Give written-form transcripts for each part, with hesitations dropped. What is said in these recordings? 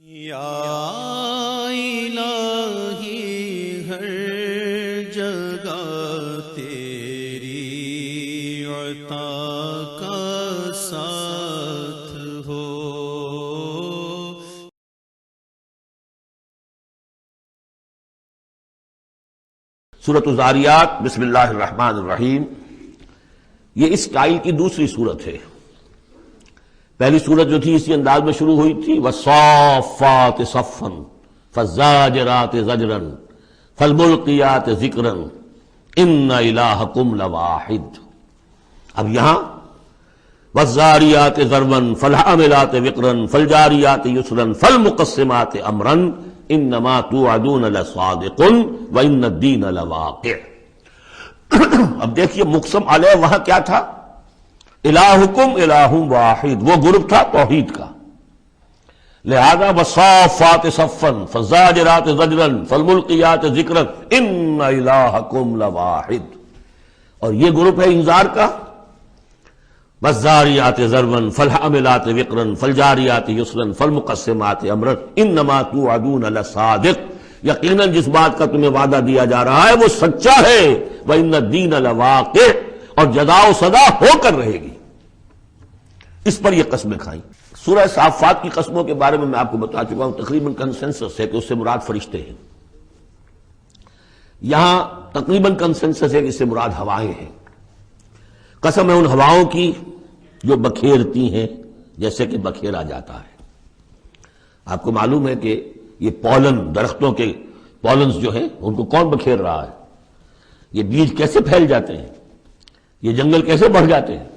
یا الہی ہر جگہ تیری عطا کا ساتھ ہو۔ سورۃ الذاریات بسم اللہ الرحمن الرحیم، یہ اس سٹائل کی دوسری صورت ہے۔ پہلی صورت جو تھی اسی انداز میں شروع ہوئی تھی، والصافات صفا فالزاجرات زجرا فالملقیات ذکرا ان الہکم لواحد۔ اب یہاں والذاریات ذروا فالحاملات وقرا فالجاریات یسرا فالمقسمات امرا انما توعدون لصادق وان الدین لواقع۔ اب دیکھیے مقسم علیہ وہاں کیا تھا؟ الہکم الہ واحد، وہ گروپ تھا توحید کا، لہذا والصافات صفا فالزاجرات زجرا فالملقیات ذکرا ان الہکم لواحد، اور یہ گروپ ہے انذار کا، والذاریات ذروا فالحاملات وقرا فالجاریات یسرا فالمقسمات امرا انما توعدون لصادق، یقیناً جس بات کا تمہیں وعدہ دیا جا رہا ہے وہ سچا ہے، وان الدین لواقع، اور جزا و سزا ہو کر رہے گی۔ اس پر یہ قسمیں کھائیں۔ سورہ صافات کی قسموں کے بارے میں آپ کو بتا چکا ہوں، تقریباً کنسنسس ہے کہ اس سے مراد فرشتے ہیں۔ یہاں تقریباً کنسنسس ہے کہ اس سے مراد ہوائیں ہیں۔ قسم ہے ان ہواؤں کی جو بکھیرتی ہیں جیسے کہ بکھیرا جاتا ہے۔ آپ کو معلوم ہے کہ یہ پولن، درختوں کے پولنز جو ہیں ان کو کون بکھیر رہا ہے؟ یہ بیج کیسے پھیل جاتے ہیں، یہ جنگل کیسے بڑھ جاتے ہیں؟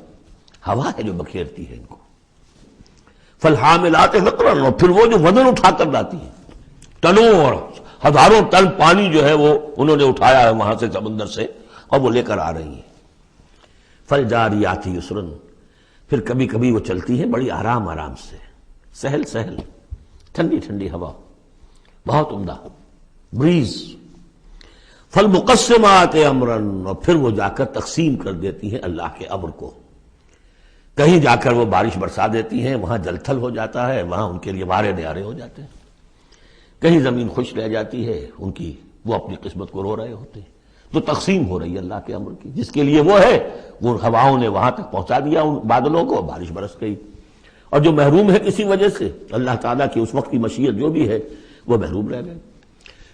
ہوا ہے جو بکھیرتی ہے ان کو۔ فالحاملات وقرا، اور پھر وہ جو وزن اٹھا کر لاتی ہیں، ٹنوں اور ہزاروں ٹن پانی جو ہے وہ انہوں نے اٹھایا ہے وہاں سے سمندر سے، اور وہ لے کر آ رہی ہیں۔ فالجاریات یسرا، پھر کبھی کبھی وہ چلتی ہیں بڑی آرام آرام سے، سہل سہل، ٹھنڈی ٹھنڈی ہوا، بہت عمدہ بریز۔ فالمقسمات امرا، اور پھر وہ جا کر تقسیم کر دیتی ہیں اللہ کے امر کو، کہیں جا کر وہ بارش برسا دیتی ہیں، وہاں جل تھل ہو جاتا ہے، وہاں ان کے لیے وارے نیارے ہو جاتے ہیں، کہیں زمین خشک رہ جاتی ہے ان کی، وہ اپنی قسمت کو رو رہے ہوتے ہیں۔ تو تقسیم ہو رہی ہے اللہ کے امر کی، جس کے لیے وہ ہے وہ ہواؤں نے وہاں تک پہنچا دیا ان بادلوں کو، بارش برس گئی، اور جو محروم ہے کسی وجہ سے اللہ تعالیٰ کی اس وقت کی مشیت جو بھی ہے وہ محروم رہ گئے۔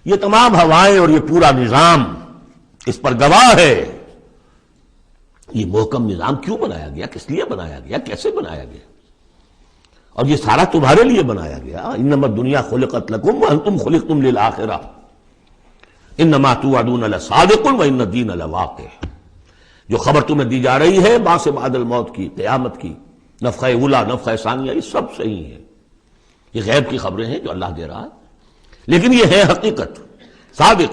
یہ تمام ہوائیں اور یہ پورا نظام اس پر گواہ ہے۔ یہ محکم نظام کیوں بنایا گیا، کس لیے بنایا گیا، کیسے بنایا گیا، اور یہ سارا تمہارے لیے بنایا گیا۔ انما الدنیا خلقت لکم وانتم خلقتم للآخرہ انما توعدون لصادق وان الدین لواقع۔ جو خبر تمہیں دی جا رہی ہے بعث بعد الموت کی، قیامت کی، نفخہ اولیٰ، نفخہ ثانیہ، یہ سب صحیح ہے، یہ غیب کی خبریں ہیں جو اللہ دے رہا ہے، لیکن یہ ہے حقیقت، صادق،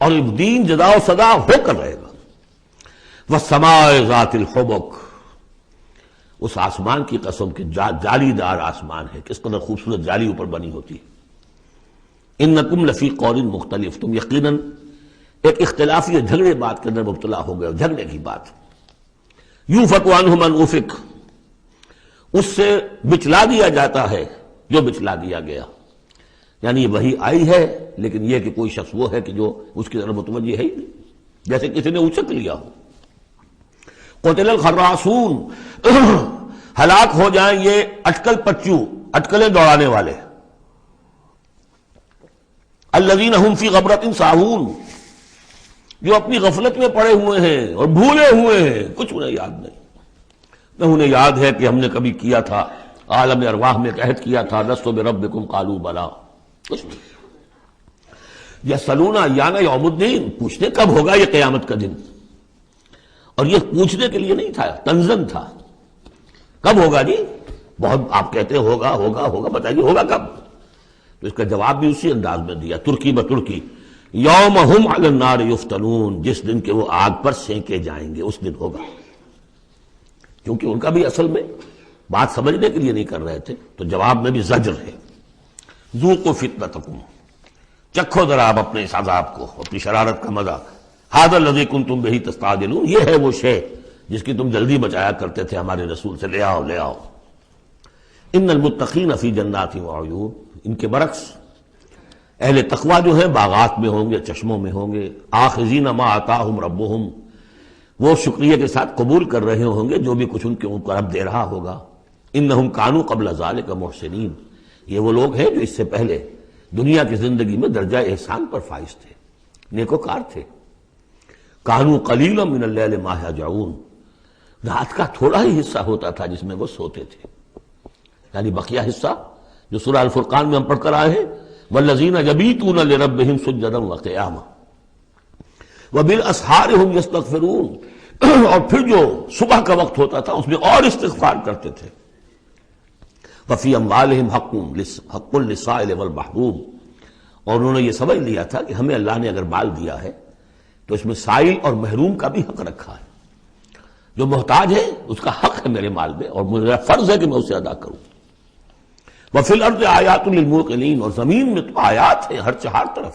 اور دین جزا و سزا ہو کر رہے گا۔ وَالسَّمَاءِ ذَاتِ الْحُبُكِ، اس آسمان کی قسم کہ جالی دار آسمان ہے، کس قدر خوبصورت جالی اوپر بنی ہوتی ہے۔ اِنَّكُمْ لَفِي قَوْلٍ مُخْتَلِفٍ، تم یقیناً ایک اختلافی جھگڑے بات کے اندر مبتلا ہو گئے، جھگڑے کی بات۔ يُوفَكُ عَنْهُ مَنْ أُفِكَ، اس سے بچلا دیا جاتا ہے جو بچلا دیا گیا، یعنی یہ وحی آئی ہے لیکن یہ کہ کوئی شخص وہ ہے کہ جو اس کی طرف متوجہ ہے ہی نہیں، جیسے کسی نے اچک لیا ہو۔ قتل الخراصون، ہلاک ہو جائیں یہ اٹکل پچو، اٹکلیں دوڑانے والے، الذین هم فی غفلۃ ساہون، جو اپنی غفلت میں پڑے ہوئے ہیں اور بھولے ہوئے ہیں، کچھ انہیں یاد نہیں۔ نہ انہیں یاد ہے کہ ہم نے کبھی کیا تھا، عالم ارواح میں عہد کیا تھا، لست بربکم قالوا بلا، کچھ نہیں۔ یسألون ایان یوم الدین، پوچھتے کب ہوگا یہ قیامت کا دن، اور یہ پوچھنے کے لیے نہیں تھا، تنزن تھا، کب ہوگا جی؟ بہت آپ کہتے ہوگا ہوگا ہوگا، بتائیے ہوگا کب؟ تو اس کا جواب بھی اسی انداز میں دیا، ترکی بترکی، یوم ہم علی النار یفتنون، جس دن کے وہ آگ پر سینکے جائیں گے اس دن ہوگا، کیونکہ ان کا بھی اصل میں بات سمجھنے کے لیے نہیں کر رہے تھے، تو جواب میں بھی زجر ہے۔ ذوقوا فتنتکم، چکھو ذرا آپ اپنے اس عذاب کو، اپنی شرارت کا مزہ۔ ھذا الذی کنتم بہ تستعجلون، یہ ہے وہ شے جس کی تم جلدی بچایا کرتے تھے ہمارے رسول سے، لے آؤ لے آؤ۔ ان المتقین فی جنات وعیون، ان کے برعکس اہل تقویٰ جو ہیں باغات میں ہوں گے، چشموں میں ہوں گے، آخذین ما آتاہم ربہم، وہ شکریہ کے ساتھ قبول کر رہے ہوں گے جو بھی کچھ ان کے اوپر رب دے رہا ہوگا۔ انہم کانوا قبل ذالک محسنین، یہ وہ لوگ ہیں جو اس سے پہلے دنیا کی زندگی میں درجہ احسان پر فائز تھے، نیکوکار تھے۔ کانوا قلیلا من اللیل ما یہجعون، رات کا تھوڑا ہی حصہ ہوتا تھا جس میں وہ سوتے تھے، یعنی بقیہ حصہ جو سورہ الفرقان میں ہم پڑھ کر آئے ہیں، والذین یبیتون لربہم سجدا وقیاما وبالاسحار ہم یستغفرون، اور پھر جو صبح کا وقت ہوتا تھا اس میں اور استغفار کرتے تھے۔ وفی اموالہم حق للسائل والمحروم، اور انہوں نے یہ سمجھ لیا تھا کہ ہمیں اللہ نے اگر مال دیا ہے تو اس میں سائل اور محروم کا بھی حق رکھا ہے، جو محتاج ہے اس کا حق ہے میرے مال میں اور میرا فرض ہے کہ میں اسے ادا کروں۔ وفی الارض آیات للموقنین، اور زمین میں تو آیات ہیں ہر طرف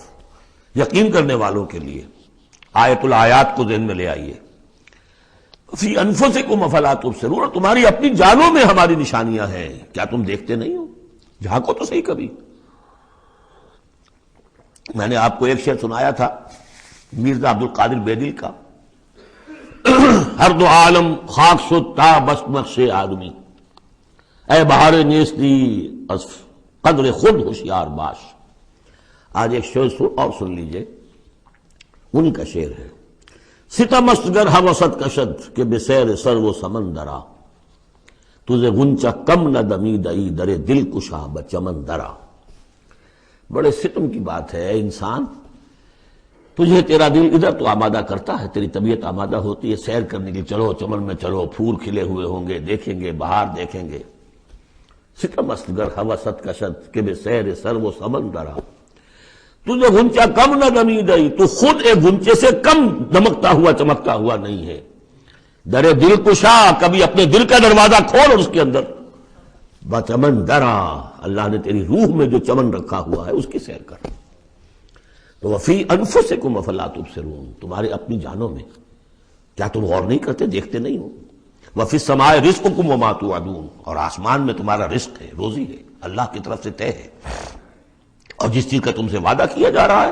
یقین کرنے والوں کے لیے۔ آیت الآیات کو ذہن میں لے آئیے۔ فی انفسکم افلا تبصرون، تمہاری اپنی جانوں میں ہماری نشانیاں ہیں، کیا تم دیکھتے نہیں ہو؟ جھانکو تو صحیح کبھی۔ میں نے آپ کو ایک شعر سنایا تھا مرزا عبد القادر بیدل کا، ہر دو عالم خاک شد تا بس نقش آدمی، اے بہار نیستی از قدر خود ہوشیار باش۔ آج ایک شعر اور سن لیجئے، ان کا شعر ہے، ستم است گر ہوست کشد کہ بسیر سر و سمندرا، تجھے غنچہ کم نہ دمیدئی در دل کشا بچمن درا۔ بڑے ستم کی بات ہے انسان، تجھے تیرا دل ادھر تو آمادہ کرتا ہے، تیری طبیعت آمادہ ہوتی ہے سیر کرنے کی، چلو چمن میں چلو، پھول کھلے ہوئے ہوں گے دیکھیں گے، بہار دیکھیں گے۔ ستم است گر ہوست کشد کہ بسیر سر و سمندرا، تجھے غنچہ کم نہ دمیدئی، تو خود ایک غنچے سے کم دمکتا ہوا چمکتا ہوا نہیں ہے۔ در دل کشا، کبھی اپنے دل کا دروازہ کھول اور اس کے اندر بچمن درا، اللہ نے تیری روح میں جو چمن رکھا ہوا ہے اس کی سیر کر۔ تو وفی انفسکم افلا تبصرون، تمہارے اپنی جانوں میں کیا تم غور نہیں کرتے، دیکھتے نہیں ہو؟ وفی السماء رزقکم وما توعدون، اور آسمان میں تمہارا رزق ہے، روزی ہے، اللہ کی طرف سے طے ہے، اور جس چیز کا تم سے وعدہ کیا جا رہا ہے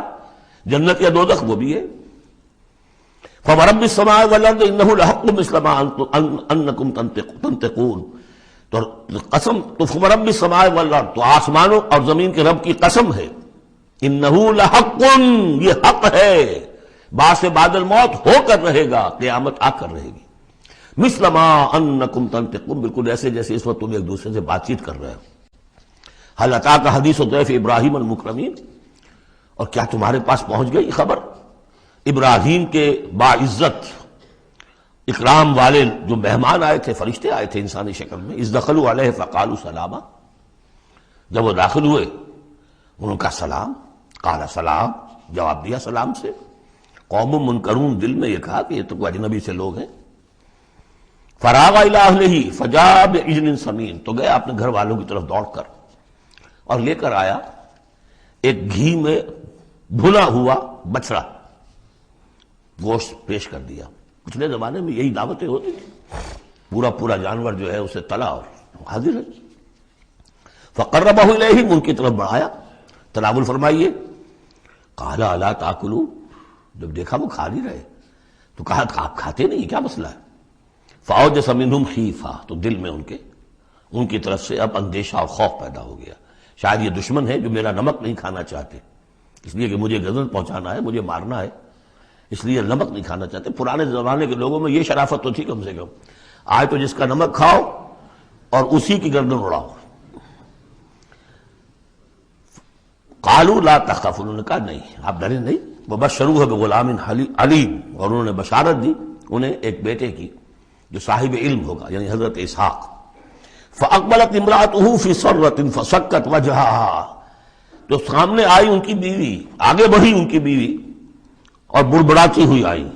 جنت یا دوزخ وہ بھی ہے۔ فورب السماء والارض انہ لحق مثل ما انکم تنطقون، تو قسم تو فورب السماء والارض، تو آسمانوں اور زمین کے رب کی قسم ہے، انہ لحق، یہ حق ہے، بعد بعد الموت ہو کر رہے گا، قیامت آ کر رہے گی۔ مثل ما انکم تنطقون، بالکل ایسے جیسے اس وقت تم ایک دوسرے سے بات چیت کر رہے ہو۔ حل اتاک حدیث ضیف ابراہیم المکرمین، اور کیا تمہارے پاس پہنچ گئی خبر ابراہیم کے باعزت اکرام والے جو مہمان آئے تھے، فرشتے آئے تھے انسانی شکل میں، اذ دخلوا علیہ فقالوا سلاما، جب وہ داخل ہوئے ان کا سلام، قال سلام، جواب دیا سلام سے۔ قوم منکرون، دل میں یہ کہا کہ یہ تو کوئی اجنبی سے لوگ ہیں۔ فراغ الی اہلہ فجاء بعجل سمین، تو گیا اپنے گھر والوں کی طرف دوڑ کر اور لے کر آیا ایک گھی میں بھنا ہوا بچڑا، گوشت پیش کر دیا۔ پچھلے زمانے میں یہی دعوتیں ہوتی تھیں، پورا جانور جو ہے اسے تلا اور حاضر ہے۔ فقربہ الیہم، ان کی طرف بڑھایا، تناول فرمائیے۔ قال الا تاکلون، جب دیکھا وہ کھا نہیں رہے تو کہا آپ کھاتے نہیں، کیا مسئلہ ہے؟ فاوجس منہم خیفہ، تو دل میں ان کی طرف سے اب اندیشہ اور خوف پیدا ہو گیا، شاید یہ دشمن ہے جو میرا نمک نہیں کھانا چاہتے، اس لیے کہ مجھے غزل پہنچانا ہے، مجھے مارنا ہے، اس لیے نمک نہیں کھانا چاہتے۔ پرانے زمانے کے لوگوں میں یہ شرافت تو تھی کم سے کم، آج تو جس کا نمک کھاؤ اور اسی کی گردن اڑاؤ۔ قالوا لا تخف، انہوں نے کہا نہیں آپ ڈریں نہیں، وبشروہ بغلام علیم، اور انہوں نے بشارت دی انہیں ایک بیٹے کی جو صاحب علم ہوگا، یعنی حضرت اسحاق۔ فاقبلت امرأته فی سرۃ فسکت وجہها، تو سامنے آئی ان کی بیوی، آگے بڑھی ان کی بیوی اور بڑبڑاتی ہوئی آئی۔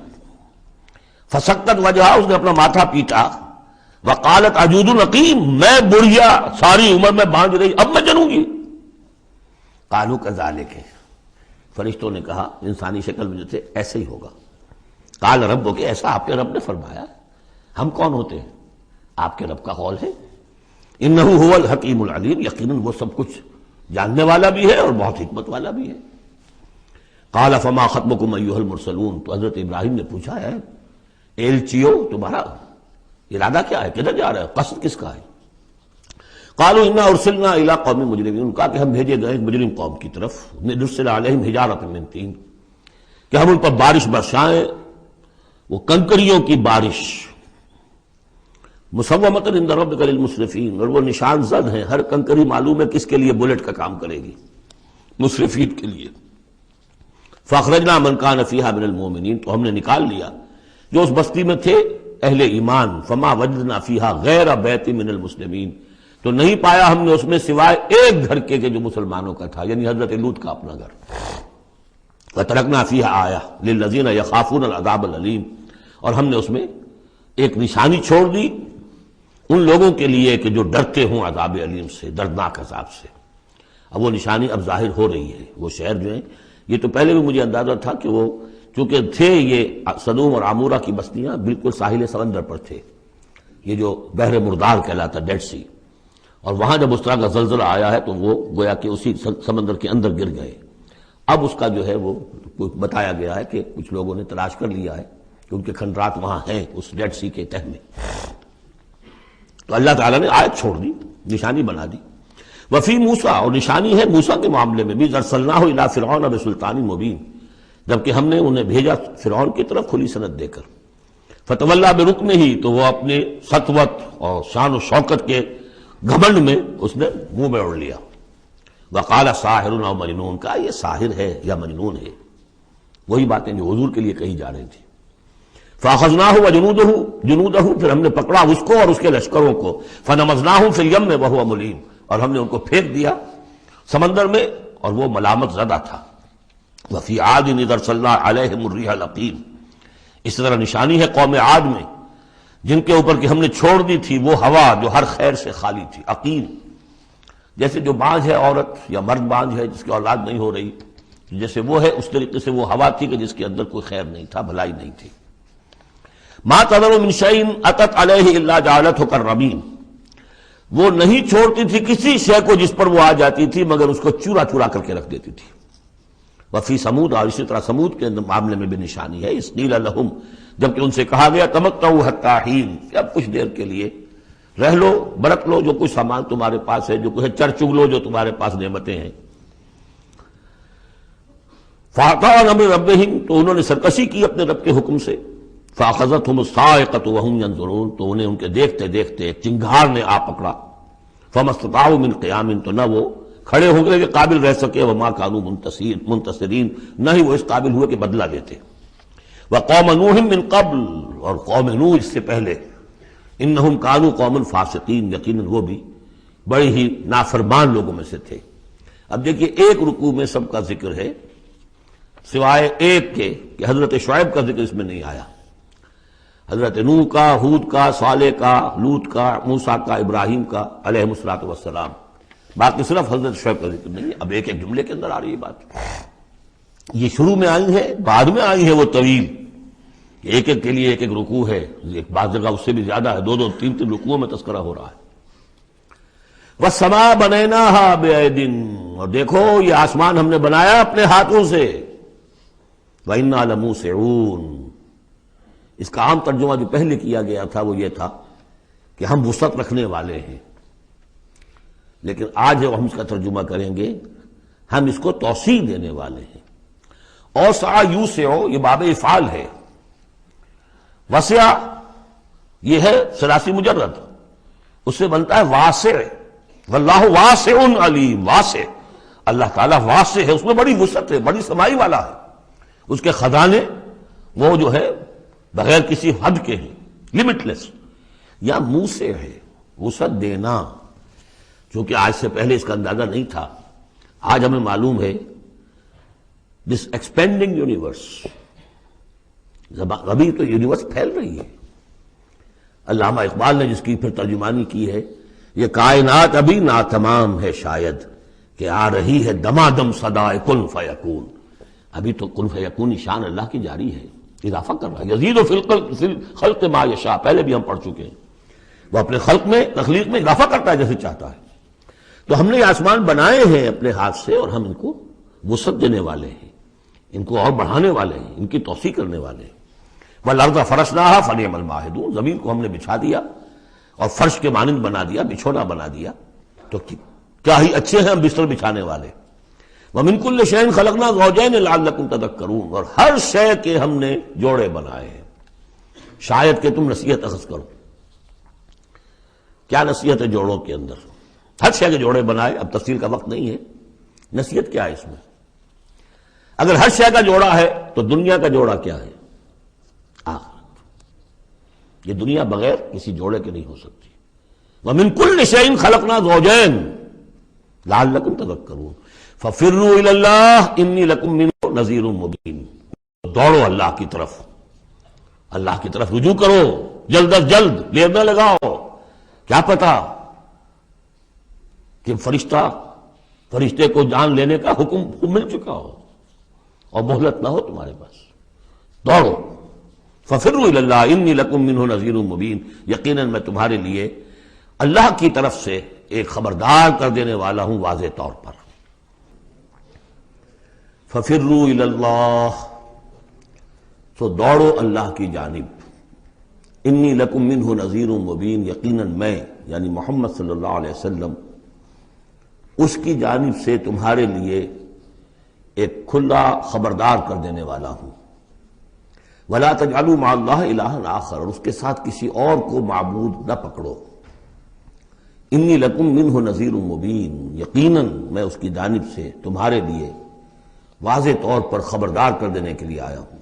فسکت وجہها، اس نے اپنا ماتھا پیٹا۔ وقالت عجوز عقیم، میں بڑھیا ساری عمر میں باندھ رہی، اب میں جنوں گی۔ قالوا کذالک، فرشتوں نے کہا انسانی شکل میں جو تھے ایسے ہی ہوگا۔ قال ربک، ایسا آپ کے رب نے فرمایا، ہم کون ہوتے ہیں؟ آپ کے رب کا قول ہے۔ انہ هو الحکیم العلیم، یقیناً وہ سب کچھ جاننے والا بھی ہے اور بہت حکمت والا بھی ہے۔ قال فما خطبکم ایھا المرسلون، تو حضرت ابراہیم نے پوچھا ہے ایلچیو تمہارا ارادہ کیا ہے، کدھر جا رہا ہے، قصد کس کا ہے؟ قالوا انا ارسلنا الی قوم مجرمین، ان کہا کہ ہم بھیجے گئے ایک مجرم قوم کی طرف، نرسل علیہم حجارۃ من طین، کہ ہم ان پر بارش برسائیں، وہ کنکریوں کی بارش، مسومۃ عند ربک للمسرفین، اور وہ نشان زد ہیں، ہر کنکری معلوم ہے کس کے لیے بلٹ کا کام کرے گی، مسرفین کے لیے۔ فاخرجنا من کان فیہا من المؤمنین، تو ہم نے نکال لیا جو اس بستی میں تھے اہل ایمان، فما وجدنا فیہا غیر بیت من المسلمین، تو نہیں پایا ہم نے اس میں سوائے ایک گھر کے جو مسلمانوں کا تھا، یعنی حضرت لوط کا اپنا گھر۔ وَتَرَكْنَا فِيهَا آیَةً لِلَّذِينَ يَخَافُونَ الْعَذَابَ الْأَلِيمَ، اور ہم نے اس میں ایک نشانی چھوڑ دی ان لوگوں کے لیے کہ جو ڈرتے ہوں عذاب علیم سے، دردناک عذاب سے۔ اب وہ نشانی اب ظاہر ہو رہی ہے، وہ شہر جو ہیں، یہ تو پہلے بھی مجھے اندازہ تھا کہ وہ چونکہ تھے یہ سدوم اور عمورہ کی بستیاں بالکل ساحل سمندر پر تھے، یہ جو بحر مردار کہلاتا ڈیڈ سی، اور وہاں جب اس طرح کا زلزلہ آیا ہے تو وہ گویا کہ اسی سمندر کے اندر گر گئے۔ اب اس کا جو ہے وہ بتایا گیا ہے کہ کچھ لوگوں نے تلاش کر لیا ہے کہ ان کے کھنڈرات وہاں ہیں اس ڈیڈ سی کے تہہ میں، تو اللہ تعالیٰ نے آیت چھوڑ دی، نشانی بنا دی۔ وفی موسیٰ، اور نشانی ہے موسیٰ کے معاملے میں بھی، ارسلناہ الی فرعون بسلطان مبین، جبکہ ہم نے انہیں بھیجا فرعون کی طرف کھلی سند دے کر۔ فتولیٰ برکنہ، تو وہ اپنے سطوت اور شان و شوکت کے گھمنڈ میں اس نے منہ میں اڑ لیا۔ وقال ساحر او مجنون، کہا یہ ساحر ہے یا مجنون ہے، وہی باتیں جو حضور کے لیے کہی جا رہی تھی۔ فاخذناہ وجنودہ، پھر ہم نے پکڑا اس کو اور اس کے لشکروں کو، فنبذناہم فی الیم وہو ملیم، اور ہم نے ان کو پھینک دیا سمندر میں اور وہ ملامت زدہ تھا۔ وفی عاد اذ ارسلنا علیہم الریح العقیم، اس طرح نشانی ہے قوم عاد میں جن کے اوپر کہ ہم نے چھوڑ دی تھی وہ ہوا جو ہر خیر سے خالی تھی، عقیم، جیسے جو بانجھ ہے عورت یا مرد بانجھ ہے جس کی اولاد نہیں ہو رہی، جیسے وہ ہے اس طریقے سے وہ ہوا تھی کہ جس کے اندر کوئی خیر نہیں تھا، بھلائی نہیں تھی۔ ما تذر من شیء اتت علیہ الا جعلتہ کالرمیم، وہ نہیں چھوڑتی تھی کسی شے کو جس پر وہ آ جاتی تھی مگر اس کو چورا چورا کر کے رکھ دیتی تھی۔ وفی سمود، اور اسی طرح سمود کے معاملے میں بھی نشانی ہے، اس قیل لہم، جبکہ ان سے کہا گیا تمتعوا حتی حین، کہ اب کچھ دیر کے لیے رہ لو، برت لو جو کچھ سامان تمہارے پاس ہے، جو کچھ ہے چر چگ لو جو تمہارے پاس نعمتیں ہیں۔ فَأَطَاعُوا عَنْ أَمْرِ رَبِّهِمْ، تو انہوں نے سرکشی کی اپنے رب کے حکم سے۔ فَأَخَذَتْهُمُ الصَّاعِقَةُ وَهُمْ يَنظُرُونَ، تو انہیں ان کے دیکھتے دیکھتے ایک چنگھار نے آ پکڑا۔ فَمَا اسْتَطَاعُوا مِنْ قِيَامٍ، تو نہ وہ کھڑے ہو گئے کہ قابل رہ سکے، وَمَا كَانُوا مُنْتَصِرِينَ، نہ ہی وہ اس قابل ہوئے کہ بدلہ لیتے۔ وَقَوْمَ نُوحٍ مِّن قَبْلُ، اور قوم نوح اس سے پہلے، انہم کانوا قوما فاسقین، یقیناً وہ بھی بڑے ہی نافرمان لوگوں میں سے تھے۔ اب دیکھیے ایک رکوع میں سب کا ذکر ہے سوائے ایک کے کہ حضرت شعیب کا ذکر اس میں نہیں آیا، حضرت نوح کا، ہود کا، صالح کا، لوط کا، موسیٰ کا، ابراہیم کا علیہ الصلوۃ والسلام، باقی صرف حضرت شعیب کا ذکر نہیں ہے۔ اب ایک ایک جملے کے اندر آ رہی ہے بات، یہ شروع میں آئی ہے، بعد میں آئی ہے وہ طویل، ایک ایک کے لیے ایک ایک رکوع ہے، ایک بعض جگہ اس سے بھی زیادہ ہے، دو دو تین تین رکوعوں میں تذکرہ ہو رہا ہے۔ وَالسَّمَاءَ بَنَيْنَاهَا بِأَيْدٍ، اور دیکھو یہ آسمان ہم نے بنایا اپنے ہاتھوں سے، وَإِنَّا لَمُوسِعُونَ، اس کا عام ترجمہ جو پہلے کیا گیا تھا وہ یہ تھا کہ ہم وسعت رکھنے والے ہیں، لیکن آج ہم اس کا ترجمہ کریں گے ہم اس کو توسیع دینے والے ہیں۔ اوسع یوسع، یہ باب افعال ہے، وسع یہ ہے ثلاثی مجرد، اس سے بنتا ہے واسع، واللہ واسع علیم، واسع، اللہ تعالیٰ واسع ہے، اس میں بڑی وسعت ہے، بڑی سمائی والا ہے، اس کے خزانے وہ جو ہے بغیر کسی حد کے ہیں، لمٹ لیس، یا موسع ہے، وسعت دینا، چونکہ آج سے پہلے اس کا اندازہ نہیں تھا، آج ہمیں معلوم ہے دس ایکسپینڈنگ یونیورس، ابھی تو یونیورس پھیل رہی ہے۔ علامہ اقبال نے جس کی پھر ترجمانی کی ہے، یہ کائنات ابھی ناتمام ہے شاید کہ آ رہی ہے دمادم صدائے کن فیکون، ابھی تو کن فیکون شان اللہ کی جاری ہے، اضافہ کر رہا ہے، یزید فی الخلق ما یشاء، پہلے بھی ہم پڑھ چکے ہیں، وہ اپنے خلق میں، تخلیق میں اضافہ کرتا ہے جیسے چاہتا ہے۔ تو ہم نے یہ آسمان بنائے ہیں اپنے ہاتھ سے اور ہم ان کو وسعت دینے والے ہیں، ان کو اور بڑھانے والے ہیں، ان کی توسیع کرنے والے ہیں۔ وَالْأَرْضَ فَرَشْنَاهَا فَنِعْمَ الْمَاهِدُونَ، زمین کو ہم نے بچھا دیا اور فرش کے مانند بنا دیا، بچھونا بنا دیا، تو کیا ہی اچھے ہیں ہم بستر بچھانے والے۔ وَمِن كُلِّ شَيْءٍ خَلَقْنَا زَوْجَيْنِ لَعَلَّكُمْ تَذَكَّرُونَ، اور ہر شے کے ہم نے جوڑے بنائے ہیں شاید کہ تم نصیحت اخذ کرو۔ کیا نصیحت ہے جوڑوں کے اندر؟ ہر شے کے جوڑے بنائے، اب تفصیل کا وقت نہیں ہے، نصیحت کیا ہے اس میں؟ اگر ہر شے کا جوڑا ہے تو دنیا کا جوڑا کیا ہے؟ آخرت۔ یہ دنیا بغیر کسی جوڑے کے نہیں ہو سکتی۔ وَمِن كُلِّ شَيْءٍ خَلَقْنَا زَوْجَيْنِ لَعَلَّكُمْ تَذَكَّرُونَ فَفِرُّوا إِلَى اللَّهِ إِنِّي لَكُمْ مِنْهُ نَذِيرٌ مُبِينٌ، دوڑو اللہ کی طرف، اللہ کی طرف رجوع کرو، جلد از جلد دیر نہ لگاؤ۔ کیا پتا کہ فرشتے کو جان لینے کا حکم مل چکا ہو اور مہلت نہ ہو تمہارے پاس، دوڑو۔ فَفِرُّوا إِلَى اللَّهِ إِنِّي لَكُمْ مِنْهُ نَذِيرٌ مُبِينٌ، یقیناً میں تمہارے لیے اللہ کی طرف سے ایک خبردار کر دینے والا ہوں واضح طور پر۔ فَفِرُّوا إِلَى اللَّهِ، تو دوڑو اللہ کی جانب۔ انی لکم منہ نذیر مبین، یقیناً میں یعنی محمد صلی اللہ علیہ وسلم اس کی جانب سے تمہارے لیے ایک کھلا خبردار کر دینے والا ہوں۔ ولا تجعلوا مع اللہ الہا آخر، اور اس کے ساتھ کسی اور کو معبود نہ پکڑو۔ انی لکم منہ نذیر مبین، یقیناً میں اس کی جانب سے تمہارے لیے واضح طور پر خبردار کر دینے کے لیے آیا ہوں۔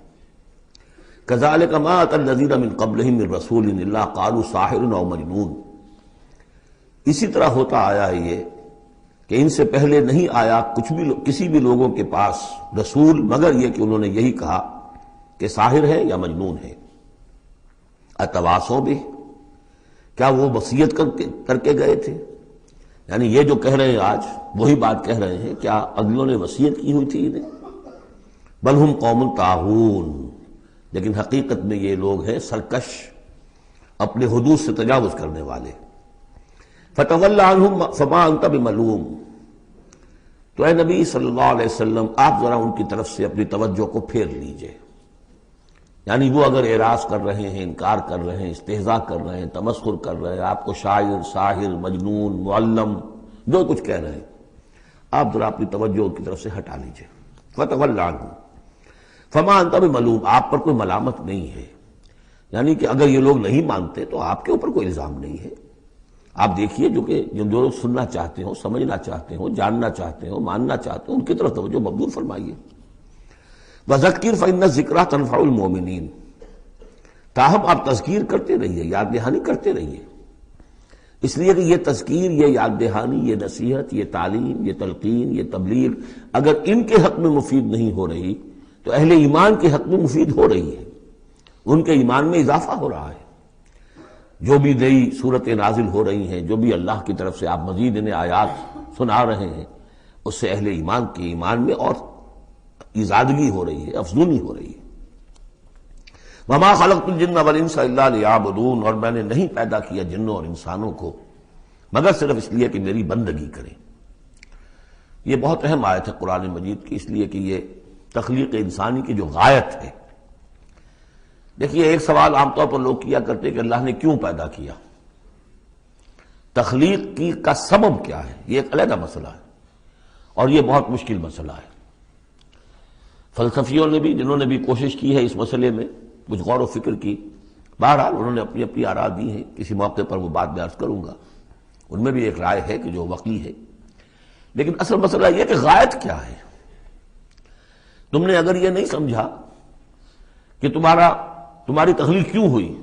کذالک ما اتی الذین من قبلہم من رسول الا قالوا ساحر او مجنون، اسی طرح ہوتا آیا ہے یہ کہ ان سے پہلے نہیں آیا کسی بھی لوگوں کے پاس رسول مگر یہ کہ انہوں نے یہی کہا کہ ساحر ہے یا مجنون ہے۔ اتواصوا بہ، کیا وہ وصیت کر کے گئے تھے؟ یعنی یہ جو کہہ رہے ہیں آج وہی بات کہہ رہے ہیں، کیا اگلوں نے وصیت کی ہوئی تھی انہیں؟ بل ہم قوم طاغون، لیکن حقیقت میں یہ لوگ ہیں سرکش، اپنے حدود سے تجاوز کرنے والے۔ فتول عنہم فما انت بملوم، تو اے نبی صلی اللہ علیہ وسلم آپ ذرا ان کی طرف سے اپنی توجہ کو پھیر لیجئے، یعنی وہ اگر اعراض کر رہے ہیں، انکار کر رہے ہیں، استہزاء کر رہے ہیں، تمسخر کر رہے ہیں، آپ کو شاعر، ساحر، مجنون، معلم جو کچھ کہہ رہے ہیں، آپ ذرا اپنی توجہ ان کی طرف سے ہٹا لیجئے۔ فتول عنہم فما انت بملوم، آپ پر کوئی ملامت نہیں ہے، یعنی کہ اگر یہ لوگ نہیں مانتے تو آپ کے اوپر کوئی الزام نہیں ہے۔ آپ دیکھیے جو لوگ سننا چاہتے ہو، سمجھنا چاہتے ہو، جاننا چاہتے ہو، ماننا چاہتے ہو، ان کی طرف توجہ مبذول فرمائیے۔ وَذَكِّرْ فَإِنَّ الذِّكْرَىٰ تَنفَعُ الْمُؤْمِنِينَ، تاہم آپ تذکیر کرتے رہیے، یاد دہانی کرتے رہیے، اس لیے کہ یہ تذکیر، یہ یاد دہانی، یہ نصیحت، یہ تعلیم، یہ تلقین، یہ تبلیغ اگر ان کے حق میں مفید نہیں ہو رہی تو اہل ایمان کے حق میں مفید ہو رہی ہے، ان کے ایمان میں اضافہ ہو رہا ہے۔ جو بھی نئی صورتیں نازل ہو رہی ہیں، جو بھی اللہ کی طرف سے آپ مزید انہیں آیات سنا رہے ہیں، اس سے اہل ایمان کے ایمان میں اور ازادگی ہو رہی ہے، افزونی ہو رہی ہے۔ وما خلقت الجن والانس الا لیعبدون، اور میں نے نہیں پیدا کیا جنوں اور انسانوں کو مگر صرف اس لیے کہ میری بندگی کریں۔ یہ بہت اہم آیت ہے قرآن مجید کی، اس لیے کہ یہ تخلیق انسانی کی جو غایت ہے۔ دیکھیے ایک سوال عام طور پر لوگ کیا کرتے کہ اللہ نے کیوں پیدا کیا، تخلیق کی کا سبب کیا ہے، یہ ایک علیحدہ مسئلہ ہے اور یہ بہت مشکل مسئلہ ہے۔ فلسفیوں نے بھی، جنہوں نے بھی کوشش کی ہے اس مسئلے میں کچھ غور و فکر کی، بہرحال انہوں نے اپنی اپنی آراء دی ہیں، کسی موقع پر وہ بات میں عرض کروں گا، ان میں بھی ایک رائے ہے کہ جو وقی ہے، لیکن اصل مسئلہ یہ کہ غایت کیا ہے۔ تم نے اگر یہ نہیں سمجھا کہ تمہاری تخلیق کیوں ہوئی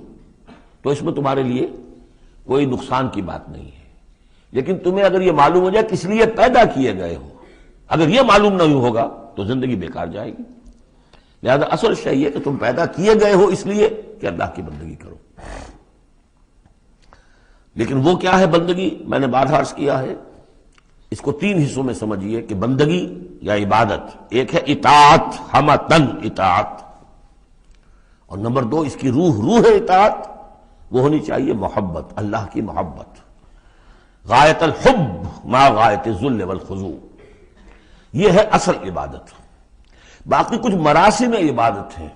تو اس میں تمہارے لیے کوئی نقصان کی بات نہیں ہے، لیکن تمہیں اگر یہ معلوم ہو جائے کس لیے پیدا کیے گئے ہو، اگر یہ معلوم نہیں ہوگا تو زندگی بیکار جائے گی۔ لہذا اصل شے یہ کہ تم پیدا کیے گئے ہو اس لیے کہ اللہ کی بندگی کرو۔ لیکن وہ کیا ہے بندگی؟ میں نے بار عرض کیا ہے، اس کو تین حصوں میں سمجھیے کہ بندگی یا عبادت، ایک ہے اطاعت، حمتن اطاعت، اور نمبر دو اس کی روح اطاعت، وہ ہونی چاہیے محبت، اللہ کی محبت، غایت الحب ما غایت الذل والخضوع، یہ ہے اصل عبادت۔ باقی کچھ مراسم عبادت ہیں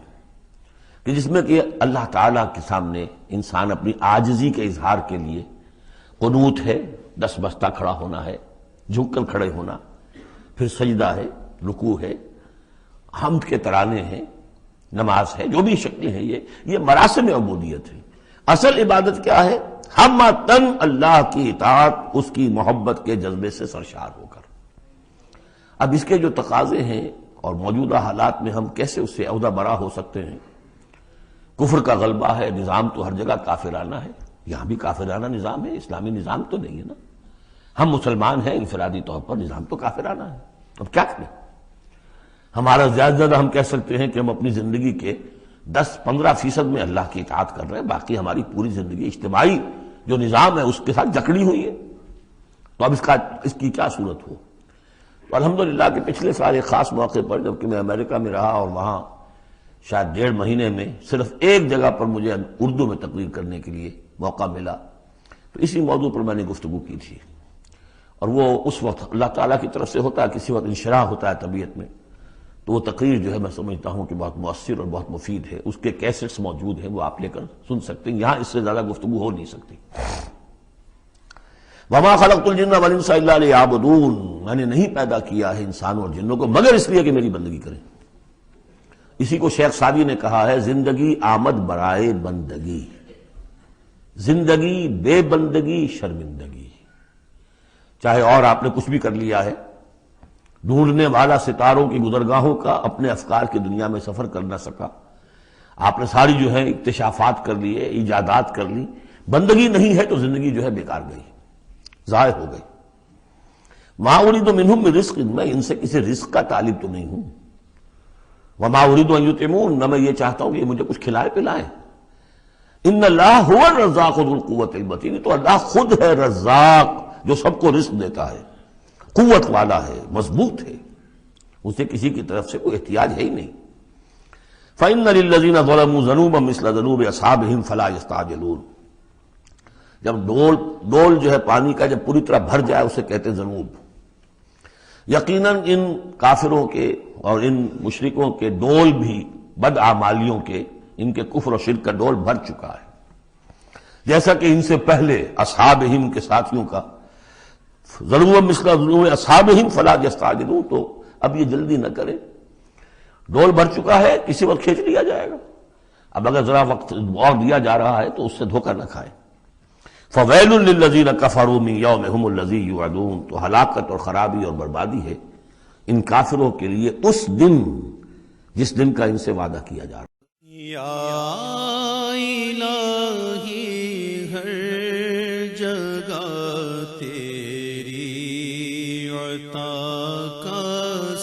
کہ جس میں کہ اللہ تعالیٰ کے سامنے انسان اپنی عاجزی کے اظہار کے لیے قنوت ہے، دس بستہ کھڑا ہونا ہے، جھک کر کھڑے ہونا، پھر سجدہ ہے، رکوع ہے، حمد کے ترانے ہیں، نماز ہے، جو بھی شکلیں ہیں، یہ مراسم عبودیت ہے۔ اصل عبادت کیا ہے؟ ہمتن اللہ کی اطاعت، اس کی محبت کے جذبے سے سرشار ہو کر۔ اب اس کے جو تقاضے ہیں اور موجودہ حالات میں ہم کیسے اس سے عہدہ برا ہو سکتے ہیں؟ کفر کا غلبہ ہے، نظام تو ہر جگہ کافرانہ ہے، یہاں بھی کافرانہ نظام ہے، اسلامی نظام تو نہیں ہے نا۔ ہم مسلمان ہیں، انفرادی طور پر نظام تو کافرانہ ہے، اب کیا کریں؟ ہمارا زیادہ زیادہ ہم کہہ سکتے ہیں کہ ہم اپنی زندگی کے 10-15% میں اللہ کی اطاعت کر رہے ہیں، باقی ہماری پوری زندگی اجتماعی جو نظام ہے اس کے ساتھ جکڑی ہوئی ہے۔ تو اب اس کی کیا صورت ہو؟ تو الحمدللہ کہ پچھلے سال ایک خاص موقع پر جبکہ میں امریکہ میں رہا اور وہاں شاید 1.5 مہینے میں صرف ایک جگہ پر مجھے اردو میں تقریر کرنے کے لیے موقع ملا، تو اسی موضوع پر میں نے گفتگو کی تھی۔ اور وہ اس وقت اللہ تعالیٰ کی طرف سے ہوتا ہے، کسی وقت انشراح ہوتا ہے طبیعت میں، تو وہ تقریر جو ہے میں سمجھتا ہوں کہ بہت مؤثر اور بہت مفید ہے۔ اس کے کیسٹس موجود ہیں، وہ آپ لے کر سن سکتے ہیں، یہاں اس سے زیادہ گفتگو ہو نہیں سکتی۔ وَمَا خَلَقْتُ الْجِنَّ وَالْإِنسَ إِلَّا لِيَعْبُدُونَ، میں نے نہیں پیدا کیا ہے انسانوں اور جنوں کو مگر اس لیے کہ میری بندگی کریں۔ اسی کو شیخ سعدی نے کہا ہے، زندگی آمد برائے بندگی، زندگی بے بندگی شرمندگی۔ چاہے اور آپ نے کچھ بھی کر لیا ہے، ڈھونڈنے والا ستاروں کی گزرگاہوں کا اپنے افکار کی دنیا میں سفر کر نہ سکا، آپ نے ساری جو ہے اکتشافات کر لیے، ایجادات کر لی، بندگی نہیں ہے تو زندگی جو ہے بیکار گئی، ضائع ہو گئی۔ ما اريد منهم من رزق، میں ان سے کسی رزق کا طالب تو نہیں ہوں۔ وما اريد ان يطعمون، نہ میں یہ چاہتا ہوں کہ یہ مجھے کچھ کھلائے پلائیں۔ ان اللہ هو الرزاق ذو القوة المتین، تو اللہ خود ہے رزاق جو سب کو رزق دیتا ہے، قوت والا ہے، مضبوط ہے، اسے کسی کی طرف سے کوئی احتیاج ہے ہی نہیں۔ فإن للذین ظلموا ذنوبا مثل ذنوب اصحابهم فلا يستعجلون، جب ڈول جو ہے پانی کا جب پوری طرح بھر جائے اسے کہتے ہیں ذنوب۔ یقیناً ان کافروں کے اور ان مشرکوں کے ڈول بھی بدعمالیوں کے، ان کے کفر و شرک کا ڈول بھر چکا ہے، جیسا کہ ان سے پہلے اصحابہم کے ساتھیوں کا ذنوب مثل ذنوب اصحابہم فلا یستعجلون، تو اب یہ جلدی نہ کرے، ڈول بھر چکا ہے، کسی وقت کھینچ لیا جائے گا۔ اب اگر ذرا وقت اور دیا جا رہا ہے تو اس سے دھوکہ نہ کھائے۔ فَوَيْلٌ لِّلَّذِينَ كَفَرُوا مِن يَوْمِهُمُ الَّذِي يُوعَدُونَ، تو ہلاکت اور خرابی اور بربادی ہے ان کافروں کے لیے اس دن جس دن کا ان سے وعدہ کیا جا رہا ہے۔ یا الہی ہر جگہ تیری عطا کا